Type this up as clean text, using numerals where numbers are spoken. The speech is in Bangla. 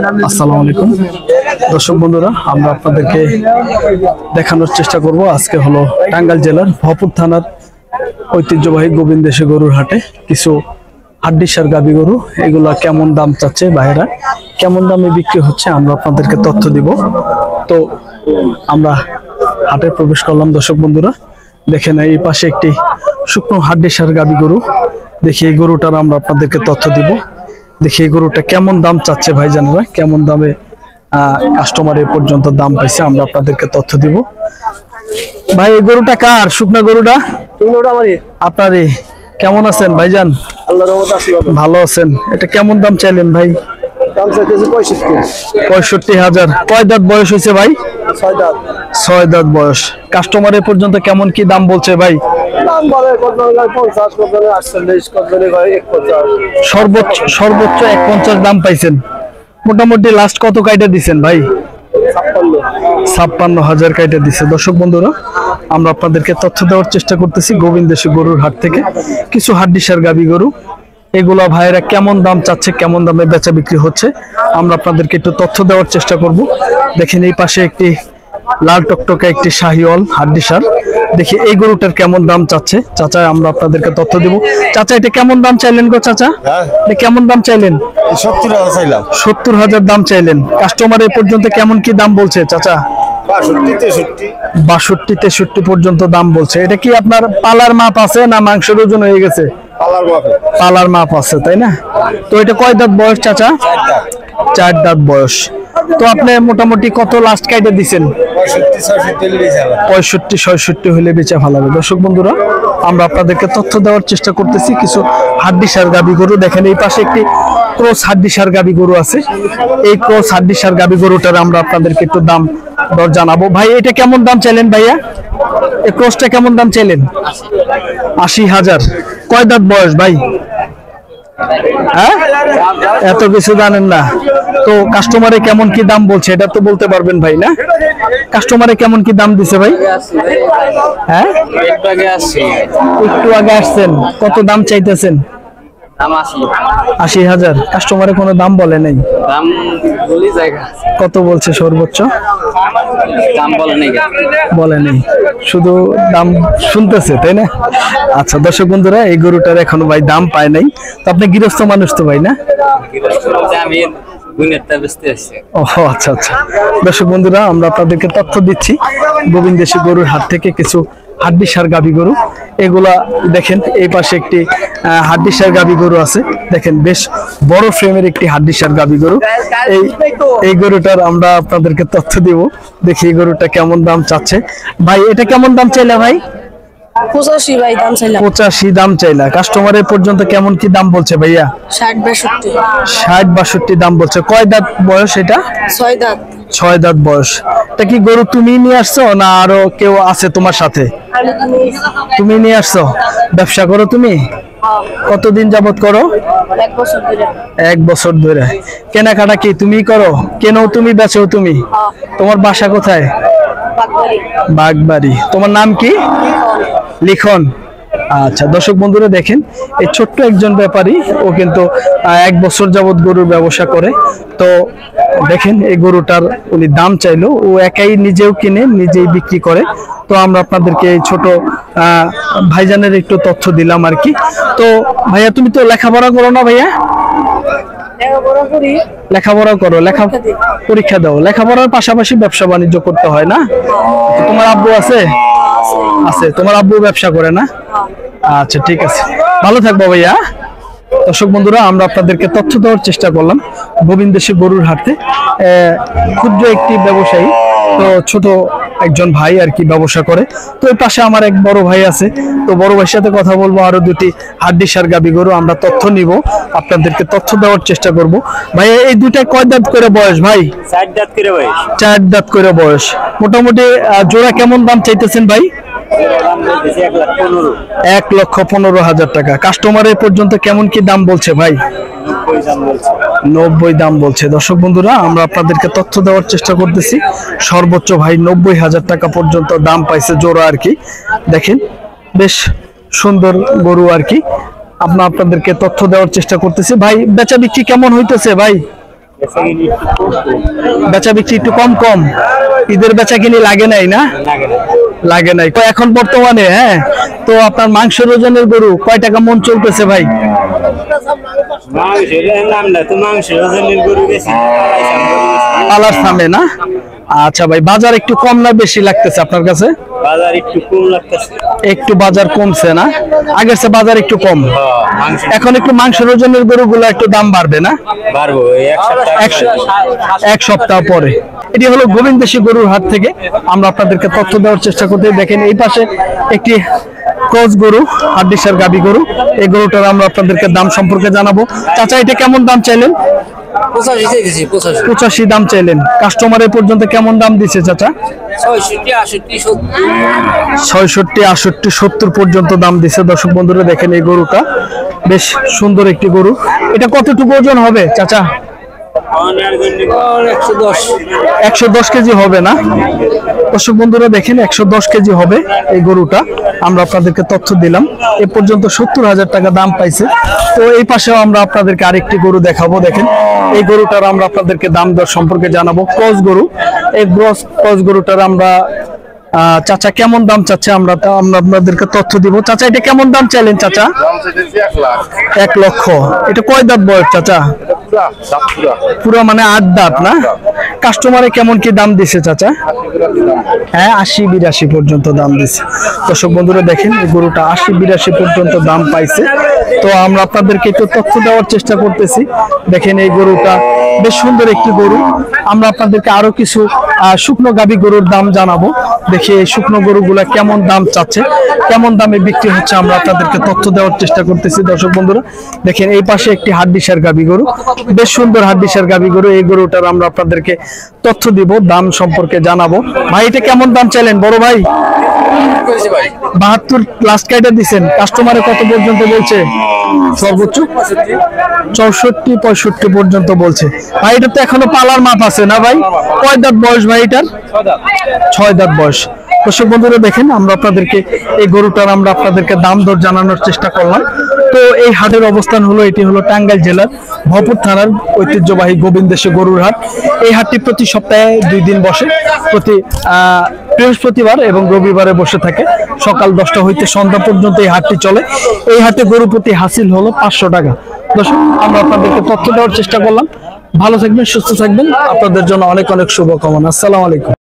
আসসালামু আলাইকুম দর্শক বন্ধুরা, আমরা আপনাদেরকে দেখানোর চেষ্টা করব। আজকে হলো টাঙ্গাইল জেলার ভরপুর থানার ঐতিহ্যবাহী গোবিন্দেশী গরুর হাটে কিছু হাড্ডিসার গাভী গরু, এগুলা কেমন দাম চাচ্ছে ভাইয়েরা, কেমন দামে বিক্রি হচ্ছে, আমরা আপনাদেরকে তথ্য দিব। তো আমরা হাটে প্রবেশ করলাম। দর্শক বন্ধুরা দেখেন, এই পাশে একটি শুকনো হাড্ডিসার গাভী গরু। দেখি এই গরুটার আমরা আপনাদেরকে তথ্য দিব। দেখি এই গরুটা কেমন দাম চাচ্ছে ভাইজানেরা, কেমন দামে কাস্টমার এ পর্যন্ত দাম পাইছে, আমরা আপনাদেরকে তথ্য দিব। ভাই এই গরুটা কার? শুকনা গরুটা আপনারই। কেমন আছেন ভাইজান? ভালো আছেন। এটা কেমন দাম চাইলেন ভাই? 65,000। কয় দাঁত বয়স হয়েছে ভাই? 6 দাঁত বয়স। কাস্টমার এ পর্যন্ত কেমন কি দাম বলছে ভাই? সর্বোচ্চ 150 দাম পাইছেন। মোটামুটি লাস্ট কত কাইটা দিচ্ছেন ভাই? 56,000 কাইটা দিচ্ছে। দর্শক বন্ধুরা, আমরা আপনাদেরকে তথ্য দেওয়ার চেষ্টা করতেছি গোবিন্দেশী গরুর হাট থেকে কিছু হাড্ডিসার গাভী গরু। এগুলা ভাইয়েরা কেমন দাম চাচ্ছে, কেমন দামে বেচা বিক্রি হচ্ছে, আমরা আপনাদেরকে একটু তথ্য দেওয়ার চেষ্টা করব। দেখেন এই পাশে একটি লাল টকটকে একটি শাহিওয়াল হাড্ডিসার। দেখি এই গরুটার কেমন দাম চাচ্ছে চাচা, আমরা আপনাদেরকে তথ্য দিব। চাচা এটা কেমন দাম চাইলেন গো চাচা? এটা কেমন দাম চাইলেন? 70,000 চাইলাম। 70,000 দাম চাইলেন। কাস্টমার এই পর্যন্ত কেমন কি দাম বলছে চাচা? 62-63 পর্যন্ত দাম বলছে। এটা কি আপনার পালার মাপ আছে না মাংসের ওজন হয়ে গেছে? পালার মাপ আছে, তাই না? তো এটা কয় দাঁত বয়স চাচা? 4 দাঁত বয়স। তো আপনি মোটামুটি কত লাস্ট কাইটে দিচ্ছেন? 65-66 হলে বেচা ফেলাবে। দর্শক বন্ধুরা, আমরা আপনাদেরকে তথ্য দেওয়ার চেষ্টা করতেছি কিছু হাড্ডিসার গাভী গরু। দেখেন এই পাশে একটি ক্রস হাড্ডিসার গাভী গরু আছে। এই ক্রস হাড্ডিসার গাভী গরুটার আমরা আপনাদেরকে একটু দাম দর জানাবো। ভাই এটা কেমন দাম চাইলেন ভাইয়া? এই ক্রসটা কেমন দাম চাইলেন? 80,000। কয় দাঁত বয়স ভাই? হ্যাঁ, এত কিছু জানেন না তো। কাস্টমারে কেমন কি দাম বলছে এটা তো বলতে পারবেন ভাই, না? কাস্টমারে কেমন কি দাম দিছে ভাই? হ্যাঁ, একটু আগে আসছেন। কত দাম চাইতেছেন? 80,000। কাস্টমারে কোনো দাম বলে নাই? কত বলছে সর্বোচ্চ? বলে নেই, শুধু দাম শুনতেছে, তাই না? আচ্ছা দর্শক বন্ধুরা, এই গরুটার এখনো ভাই দাম পায় নাই। তো আপনি গৃহস্থ মানুষ তো ভাই, না? ও আচ্ছা আচ্ছা। দর্শক বন্ধুরা, আমরা আপনাদেরকে তথ্য দিচ্ছি গোবিন্দেশী গরুর হাট থেকে কিছু হাড্ডিসার গাভী গরু। এগুলা দেখেন এই পাশে একটি হাড্ডিসার গাভী গরু আছে। দেখেন বেশ বড় ফ্রেমের একটি হাড্ডিসার গাভী গরু। এই গরুটার আমরা আপনাদেরকে তথ্য দিব। দেখি এই গরুটা কেমন দাম চাচ্ছে ভাই। এটা কেমন দাম চাইলা ভাই? 85 ভাই দাম চাইলাম। 85 দাম চাইলা। কাস্টমারের পর্যন্ত কেমন কি দাম বলছে ভাইয়া? 60-62 দাম বলছে। কয় দাঁত বয়স এটা? 6 দাঁত। 6 দাঁত বয়স। এটা কি গরু তুমি নিয়ে আসছো না আরো কেউ আছে তোমার সাথে? তুমি নিয়ে আসছো। ব্যবসা করো তুমি? কতদিন যাবত করো? 1 বছর ধরে। 1 বছর ধরে। কেনাকাটা কি তুমি করো? কেনও তুমি, বেচো তুমি? তোমার বাসা কোথায়? বাগবাড়ি। তোমার নাম কি? লিখন। আচ্ছা দর্শক বন্ধুরা, দেখেন এই ছোট্ট একজন ব্যাপারী, ও কিন্তু 1 বছর যাবত গরুর ব্যবসা করে। তো দেখেন এই গরুটার উনি দাম চাইলো, ও একাই নিজেও কিনে নিজেই বিক্রি করে। তো আমরা আপনাদেরকে এই ছোট ভাইজানের একটু তথ্য দিলাম আর কি। তো ভাইয়া তুমি তো লেখাপড়া করো না ভাইয়া? লেখাপড়া করো, পরীক্ষা দাও। লেখাপড়ার পাশাপাশি ব্যবসা বাণিজ্য করতে হয়, না? তোমার আব্বু আছে? আছে। তোমার আব্বু ব্যবসা করে, না? আচ্ছা ঠিক আছে, ভালো থাকবো ভাইয়া। দর্শক বন্ধুরা, আমরা আপনাদেরকে তথ্য দেওয়ার চেষ্টা করলাম গোবিন্দেশী গরুর হাটে ক্ষুদ্র একটি ব্যবসায়ী, তো ছোট একজন ভাই আর কি ব্যবসা করে। তো এই পাশে আমার এক বড় ভাই আছে, তো বড় ভাইয়ের সাথে কথা বলবো। আরো দুটি হাড্ডিসার গাভী গরু আমরা তথ্য নিব, আপনাদেরকে তথ্য দেওয়ার চেষ্টা করব। ভাই এই দুটাই কয় দাঁত করে বয়স ভাই? 4 দাঁত করে বয়স। 4 দাঁত করে বয়স। মোটামুটি জোড়া কেমন দাম চাইতেছেন ভাই? 1,15,000 টাকা। কাস্টমারের পর্যন্ত কেমন কি দাম বলছে ভাই? 90 দাম বলছে। দর্শক বন্ধুরা, আমরা আপনাদেরকে তথ্য দেওয়ার চেষ্টা করতেছি। সর্বোচ্চ ভাই 90,000 টাকা পর্যন্ত দাম পাইছে জোড়া আর কি। দেখেন বেশ সুন্দর গরু আর কি। আপনাদেরকে তথ্য দেওয়ার চেষ্টা করতেছি। ভাই বেচা বিক্রি কেমন হইতেছে ভাই? বেচা বিক্রি একটু কম কম, ঈদের বেচা কিনি লাগে নাই না? লাগে নাই। তো এখন বর্তমানে হ্যাঁ, তো আপনার মাংসের ওজনের গরু কয় টাকা মন চলতেছে ভাই? পালার সামনে না? আচ্ছা ভাই, বাজার একটু কম না বেশি লাগতেছে আপনার কাছে? বাজার একটু কম লাগতেছে। একটু বাজার কমছে না? আগের চেয়ে বাজার একটু কম। এখন একটু মাংসের ওজনের গরুগুলো একটু দাম বাড়বে না? পারবো এক সপ্তাহ পরে। এটি হলো গোবিন্দেশী গরুর হাট থেকে আমরা আপনাদেরকে তথ্য দেওয়ার চেষ্টা করতে। দেখেন এই পাশে একটি ক্রস গরু, হাড্ডিসার গাবি গরু। এই গরুটার আমরা আপনাদেরকে দাম সম্পর্কে জানাবো। চাচা, এটা কেমন দাম চাইলেন? 85 দাম চাইলেন। কাস্টমারের পর্যন্ত কেমন দাম দিচ্ছে চাচা? 66, 68, 70 পর্যন্ত দাম দিচ্ছে। দর্শক বন্ধুরা দেখেন এই গরুটা বেশ সুন্দর একটি গরু। এটা কতটুকু ওজন হবে চাচা? 110 কেজি হবে না? দর্শক বন্ধুরা দেখেন 110 কেজি হবে এই গরুটা। আমরা আপনাদেরকে তথ্য দিলাম। এ পর্যন্ত 70,000 টাকা দাম পাইছে। তো এই পাশেও আমরা আপনাদেরকে আরেকটি গরু দেখাবো। দেখেন এই গরুটার আমরা আপনাদেরকে দাম দর সম্পর্কে জানাবো। ক্রস গরু, এই ক্রস গরুটার আমরা চাচা কেমন দাম চাচ্ছে আমরা আপনাদেরকে তথ্য দিব। চাচা, এটা কেমন দাম চাইলেন চাচা? 1 লক্ষ। এটা কয় দাঁত বয়স চাচা? পুরো মানে 8 দাঁত না? কাস্টমারে কেমন কি দাম দিছে চাচা? হ্যাঁ, 80-82 পর্যন্ত দাম দিছে। দর্শক বন্ধুরা দেখেন এই গরুটা 80-82 পর্যন্ত দাম পাইছে। তো আমরা আপনাদেরকে একটু তথ্য দেওয়ার চেষ্টা করতেছি। দেখেন এই গরুটা বেশ সুন্দর একটি গরু। আমরা আপনাদেরকে আরো কিছু শুকনো গাভী গরুর দাম জানাবো। দেখি এই শুকনো গরুগুলা কেমন দাম চাচ্ছে, কেমন দামে বিক্রি হচ্ছে, আমরা আপনাদেরকে তথ্য দেওয়ার চেষ্টা করতেছি। দর্শক বন্ধুরা দেখেন এই পাশে একটি হাড্ডিসার গাভী গরু, বেশ সুন্দর হাড্ডিসার গাভী গরু। এই গরুটার আমরা আপনাদেরকে তথ্য দিব, দাম সম্পর্কে জানাবো। ভাই, এটা কেমন দাম চাইলেন বড় ভাই? 72 লাস্ট কাইটা দিচ্ছেন। কাস্টমারে কত পর্যন্ত বলছে? সর্বোচ্চ 64-65 পর্যন্ত বলছে। ভাই, এটা তো এখনো পালার মাপ আছে না ভাই? কয় দাঁত বয়স ভাই এটার? 6 দাঁত বয়স। দর্শক বন্ধুরা দেখেন আমরা আপনাদেরকে এই গরুটার আমরা আপনাদেরকে দাম দর জানানোর চেষ্টা করলাম। তো এই হাটের অবস্থান হলো, এটি হলো টাঙ্গাইল জেলার ভরপুর থানার ঐতিহ্যবাহী গোবিন্দেশী গরুর হাট। এই হাটটি প্রতি সপ্তাহে 2 দিন বসে, প্রতি বৃহস্পতিবার এবং রবিবারে বসে থাকে। সকাল 10টা হইতে সন্ধ্যা পর্যন্ত এই হাটটি চলে। এই হাটে গরু প্রতি হাসিল হলো 500 টাকা। দর্শক, আমরা আপনাদেরকে তথ্য দেওয়ার চেষ্টা করলাম। ভালো থাকবেন, সুস্থ থাকবেন। আপনাদের জন্য অনেক অনেক শুভকামনা। আসসালামু আলাইকুম।